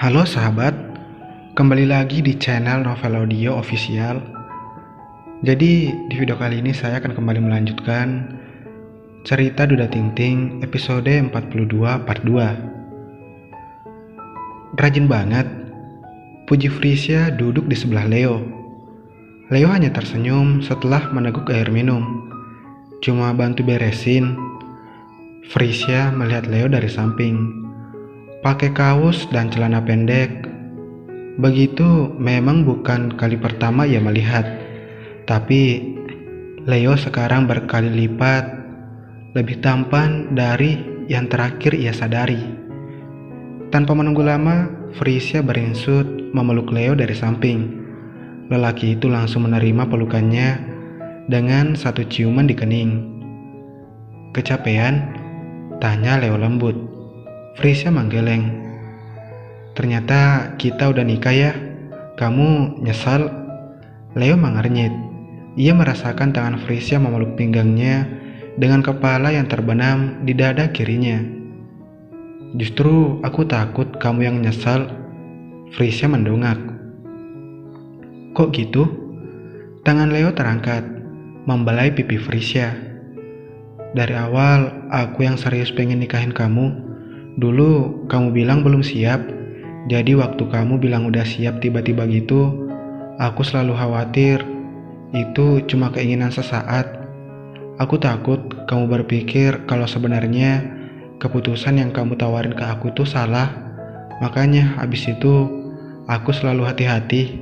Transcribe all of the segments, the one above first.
Halo sahabat, kembali lagi di channel Novel Audio Official. Jadi di video kali ini saya akan kembali melanjutkan cerita Duda Ting-Ting episode 42 part 2. Rajin banget, puji Frisia duduk di sebelah Leo. Leo hanya tersenyum setelah meneguk air minum. Cuma bantu beresin. Frisia melihat Leo dari samping. Pakai kaos dan celana pendek. Begitu memang bukan kali pertama ia melihat. Tapi Leo sekarang berkali lipat lebih tampan dari yang terakhir ia sadari. Tanpa menunggu lama, Frisia beringsut memeluk Leo dari samping. Lelaki itu langsung menerima pelukannya dengan satu ciuman di kening. "Kecapean?" tanya Leo lembut. Frisia menggeleng. "Ternyata kita udah nikah ya? Kamu nyesal?" Leo mengernyit. Ia merasakan tangan Frisia memeluk pinggangnya dengan kepala yang terbenam di dada kirinya. "Justru aku takut kamu yang nyesal." Frisia mendongak. "Kok gitu?" Tangan Leo terangkat, membelai pipi Frisia. "Dari awal aku yang serius pengen nikahin kamu. Dulu kamu bilang belum siap, jadi waktu kamu bilang udah siap tiba-tiba gitu, aku selalu khawatir itu cuma keinginan sesaat. Aku takut kamu berpikir kalau sebenarnya keputusan yang kamu tawarin ke aku tuh salah. Makanya abis itu aku selalu hati-hati,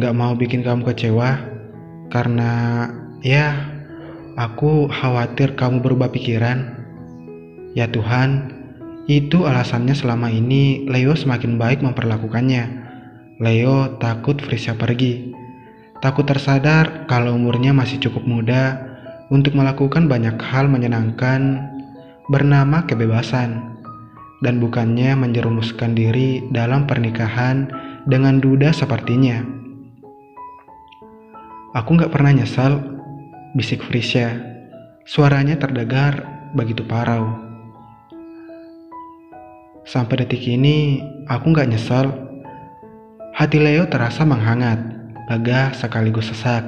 gak mau bikin kamu kecewa, karena ya aku khawatir kamu berubah pikiran." Ya Tuhan, itu alasannya selama ini Leo semakin baik memperlakukannya. Leo takut Frisia pergi. Takut tersadar kalau umurnya masih cukup muda untuk melakukan banyak hal menyenangkan bernama kebebasan. Dan bukannya menjerumuskan diri dalam pernikahan dengan duda sepertinya. "Aku gak pernah nyesal," bisik Frisia. Suaranya terdengar begitu parau. "Sampai detik ini, aku gak nyesal." Hati Leo terasa menghangat, lega sekaligus sesak.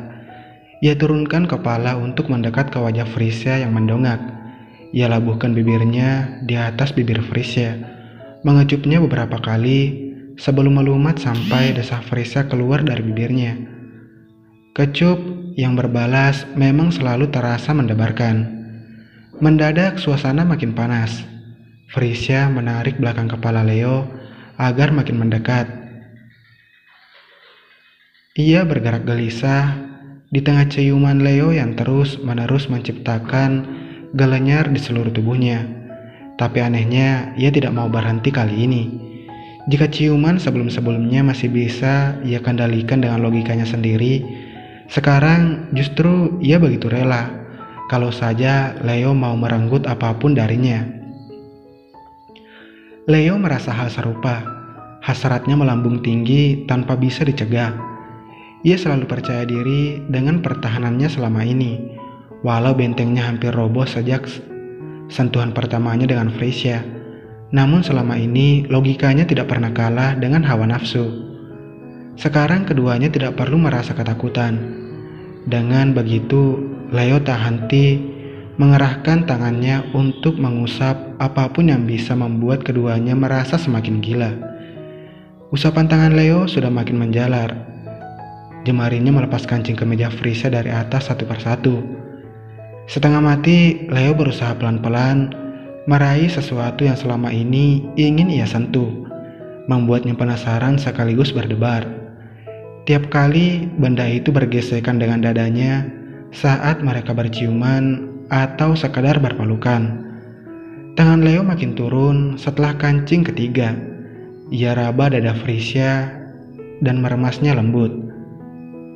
Ia turunkan kepala untuk mendekat ke wajah Frisia yang mendongak. Ia labuhkan bibirnya di atas bibir Frisia, mengecupnya beberapa kali sebelum melumat sampai desah Frisia keluar dari bibirnya. Kecup yang berbalas memang selalu terasa mendebarkan. Mendadak suasana makin panas. Frisia menarik belakang kepala Leo agar makin mendekat. Ia bergerak gelisah di tengah ciuman Leo yang terus-menerus menciptakan gelenyar di seluruh tubuhnya. Tapi anehnya, ia tidak mau berhenti kali ini. Jika ciuman sebelum-sebelumnya masih bisa ia kendalikan dengan logikanya sendiri, sekarang justru ia begitu rela kalau saja Leo mau merenggut apapun darinya. Leo merasa hal serupa. Hasratnya melambung tinggi tanpa bisa dicegah. Ia selalu percaya diri dengan pertahanannya selama ini, walau bentengnya hampir roboh sejak sentuhan pertamanya dengan Frisia. Namun selama ini logikanya tidak pernah kalah dengan hawa nafsu. Sekarang keduanya tidak perlu merasa ketakutan. Dengan begitu, Leo tak henti mengerahkan tangannya untuk mengusap apapun yang bisa membuat keduanya merasa semakin gila. Usapan tangan Leo sudah makin menjalar. Jemarinya melepas kancing kemeja Frisia dari atas satu persatu. Setengah mati, Leo berusaha pelan-pelan meraih sesuatu yang selama ini ingin ia sentuh, membuatnya penasaran sekaligus berdebar. Tiap kali benda itu bergesekan dengan dadanya saat mereka berciuman atau sekadar berpelukan. Tangan Leo makin turun setelah kancing ketiga. Ia raba dada Frisia dan meremasnya lembut.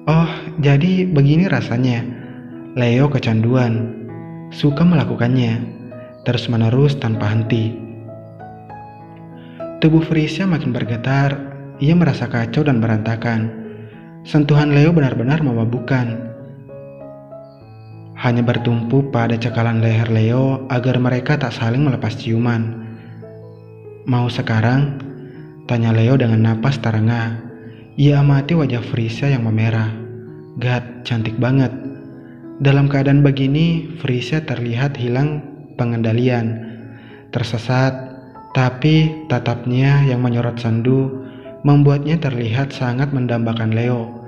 "Oh, jadi begini rasanya." Leo kecanduan, suka melakukannya terus-menerus tanpa henti. Tubuh Frisia makin bergetar. Ia merasa kacau dan berantakan. Sentuhan Leo benar-benar memabukkan. Hanya bertumpu pada cekalan leher Leo agar mereka tak saling melepas ciuman. "Mau sekarang?" Tanya Leo dengan napas terengah. Ia amati wajah Frisia yang memerah. "God, cantik banget." Dalam keadaan begini, Frisia terlihat hilang pengendalian, tersesat, tapi tatapnya yang menyorot sendu membuatnya terlihat sangat mendambakan Leo.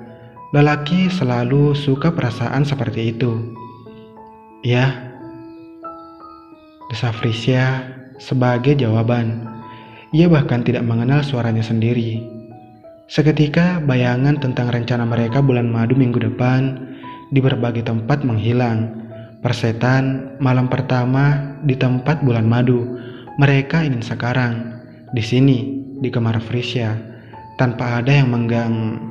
Lelaki selalu suka perasaan seperti itu. "Ya," desa Frisia sebagai jawaban. Ia bahkan tidak mengenal suaranya sendiri. Seketika bayangan tentang rencana mereka bulan madu minggu depan di berbagai tempat menghilang. Persetan malam pertama di tempat bulan madu. Mereka ingin sekarang, di sini, di kamar Frisia, tanpa ada yang menggang.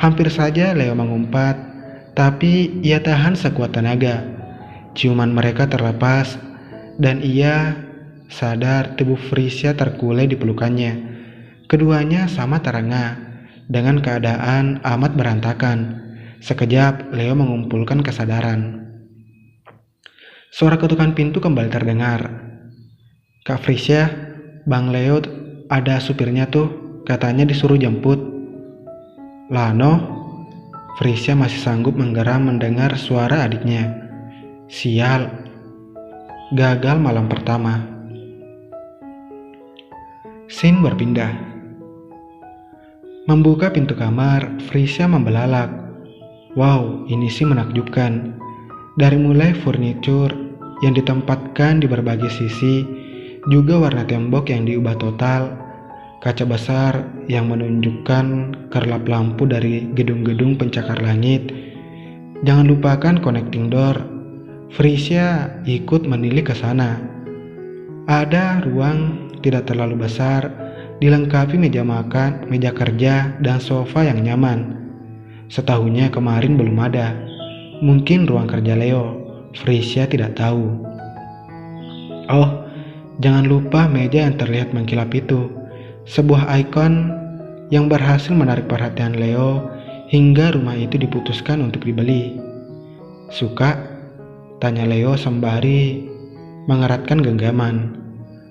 Hampir saja Leo mengumpat, tapi ia tahan sekuat tenaga. Ciuman mereka terlepas, dan ia sadar tubuh Frisia terkulai di pelukannya. Keduanya sama terengah, dengan keadaan amat berantakan. Sekejap, Leo mengumpulkan kesadaran. Suara ketukan pintu kembali terdengar. "Kak Frisia, Bang Leo ada supirnya tuh, katanya disuruh jemput." "Lano?" Frisia masih sanggup menggeram mendengar suara adiknya. Sial, gagal malam pertama. Scene berpindah. Membuka pintu kamar, Frisia membelalak. Wow, ini sih menakjubkan. Dari mulai furnitur yang ditempatkan di berbagai sisi, juga warna tembok yang diubah total, kaca besar yang menunjukkan kerlap lampu dari gedung-gedung pencakar langit. Jangan lupakan connecting door. Frisia ikut menilik ke sana. Ada ruang tidak terlalu besar, dilengkapi meja makan, meja kerja, dan sofa yang nyaman. Setahunya kemarin belum ada. Mungkin ruang kerja Leo. Frisia tidak tahu. Oh, jangan lupa meja yang terlihat mengkilap itu. Sebuah ikon yang berhasil menarik perhatian Leo hingga rumah itu diputuskan untuk dibeli. "Suka?" tanya Leo sembari mengeratkan genggaman.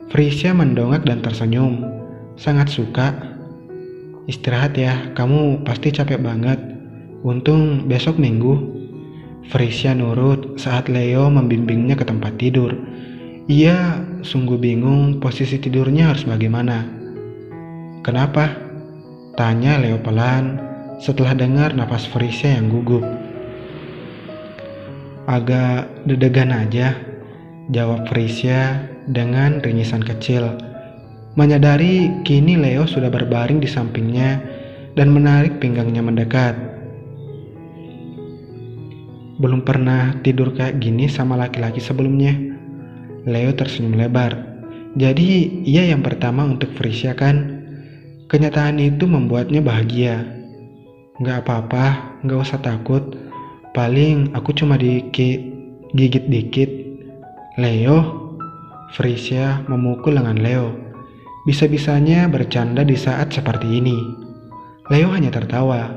Frisia mendongak dan tersenyum. "Sangat suka." "Istirahat ya, kamu pasti capek banget. Untung besok minggu." Frisia nurut saat Leo membimbingnya ke tempat tidur. Ia sungguh bingung posisi tidurnya harus bagaimana. "Kenapa?" tanya Leo pelan setelah dengar napas Frisia yang gugup. "Agak deg-degan aja," jawab Frisia dengan ringisan kecil. Menyadari kini Leo sudah berbaring di sampingnya dan menarik pinggangnya mendekat. "Belum pernah tidur kayak gini sama laki-laki sebelumnya." Leo tersenyum lebar. Jadi ia yang pertama untuk Frisia kan? Kenyataan itu membuatnya bahagia. "Gak apa-apa, gak usah takut. Paling aku cuma gigit dikit." "Leo?" Frisia memukul lengan Leo. Bisa-bisanya bercanda di saat seperti ini. Leo hanya tertawa.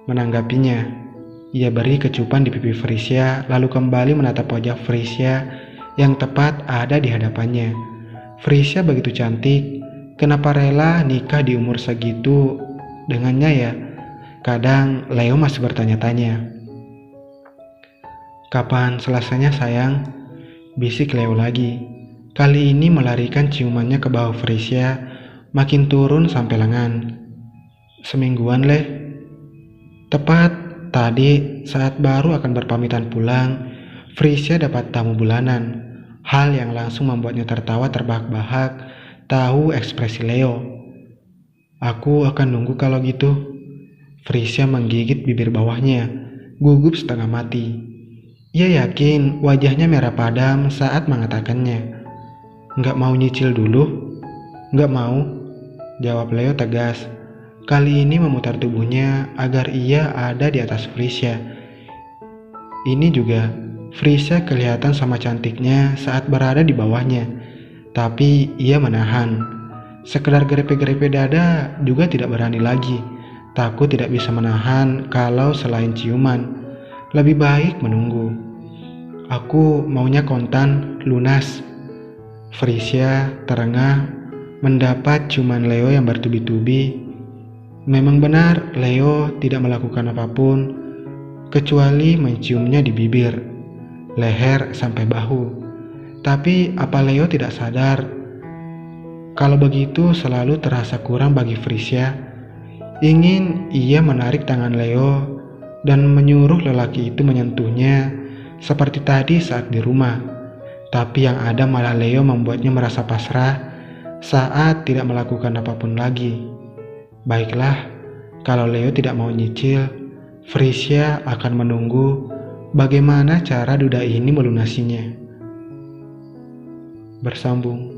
Menanggapinya, ia beri kecupan di pipi Frisia, lalu kembali menatap wajah Frisia yang tepat ada di hadapannya. Frisia begitu cantik, kenapa rela nikah di umur segitu dengannya ya? Kadang Leo masih bertanya-tanya. "Kapan selesainya sayang?" bisik Leo lagi. Kali ini melarikan ciumannya ke bahu Frisia, makin turun sampai lengan. "Semingguan leh." Tepat tadi saat baru akan berpamitan pulang, Frisia dapat tamu bulanan. Hal yang langsung membuatnya tertawa terbahak-bahak, tahu ekspresi Leo. "Aku akan nunggu kalau gitu." Frisia menggigit bibir bawahnya, gugup setengah mati. Ia yakin wajahnya merah padam saat mengatakannya. "Nggak mau nyicil dulu?" "Nggak mau," jawab Leo tegas. Kali ini memutar tubuhnya agar ia ada di atas Frisia. Ini juga, Frisia kelihatan sama cantiknya saat berada di bawahnya. Tapi ia menahan. Sekedar grepe-grepe dada juga tidak berani lagi. Takut tidak bisa menahan kalau selain ciuman. Lebih baik menunggu. "Aku maunya kontan, lunas." Frisia terengah mendapat ciuman Leo yang bertubi-tubi. Memang benar Leo tidak melakukan apapun kecuali menciumnya di bibir, leher sampai bahu. Tapi apa Leo tidak sadar kalau begitu selalu terasa kurang bagi Frisia? Ingin ia menarik tangan Leo dan menyuruh lelaki itu menyentuhnya seperti tadi saat di rumah. Tapi yang ada malah Leo membuatnya merasa pasrah saat tidak melakukan apapun lagi. Baiklah, kalau Leo tidak mau nyicil, Frisia akan menunggu bagaimana cara duda ini melunasinya. Bersambung.